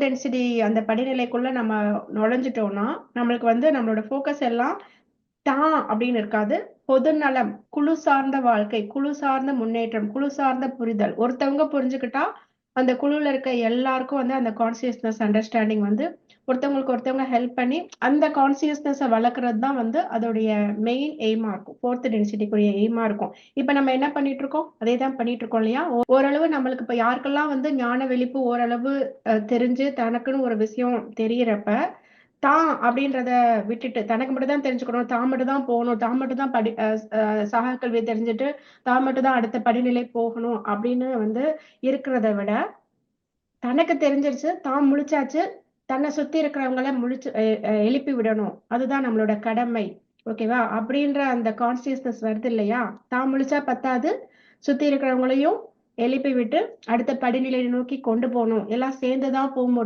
Density அந்த படிநிலைக்குள்ள நம்ம நுழைஞ்சிட்டோம்னா, நம்மளுக்கு வந்து நம்மளோட ஃபோக்கஸ் எல்லாம் தான் அப்படின்னு இருக்காது. பொதுநலம், குழு சார்ந்த வாழ்க்கை, குழு சார்ந்த முன்னேற்றம், குழு சார்ந்த புரிதல். ஒருத்தவங்க புரிஞ்சுக்கிட்டா, அந்த குழுல இருக்க எல்லாருக்கும் வந்து அந்த கான்சியஸ்னஸ், அண்டர்ஸ்டாண்டிங் வந்து ஒருத்தவங்களுக்கு ஒருத்தவங்க ஹெல்ப் பண்ணி, அந்த கான்சியஸ்னஸ வளர்க்கறது தான் வந்து அதோடைய மெயின் எய்மா இருக்கும். 4த் டென்சிட்டிக்குரிய எய்மா இருக்கும். இப்ப நம்ம என்ன பண்ணிட்டு இருக்கோம்? அதே தான் பண்ணிட்டு இருக்கோம் இல்லையா? ஓரளவு நம்மளுக்கு இப்ப யாருக்கெல்லாம் வந்து ஞான விழிப்பு ஓரளவு தெரிஞ்சு தனக்குன்னு ஒரு விஷயம் தெரியறப்ப, தான் அப்படின்றத விட்டுட்டு தனக்கு மட்டும் தான் தெரிஞ்சுக்கணும், தான் மட்டும் தான் போகணும், தான் மட்டும் தான் படி சக கல்வியை தெரிஞ்சுட்டு தான் மட்டும் தான் அடுத்த படிநிலை போகணும் அப்படின்னு வந்து இருக்கிறத விட, தனக்கு தெரிஞ்சிருச்சு, தான் முழிச்சாச்சு, தன்னை சுத்தி இருக்கிறவங்கள முழிச்சு எழுப்பி விடணும். அதுதான் நம்மளோட கடமை. ஓகேவா? அப்படின்ற அந்த கான்சியஸ்னஸ் வருது இல்லையா? தான் முழிச்சா பத்தாது, சுத்தி இருக்கிறவங்களையும் எழுப்பி விட்டு அடுத்த படிநிலையை நோக்கி கொண்டு போணும். எல்லாம் சேர்ந்து தான் போ முடியும்.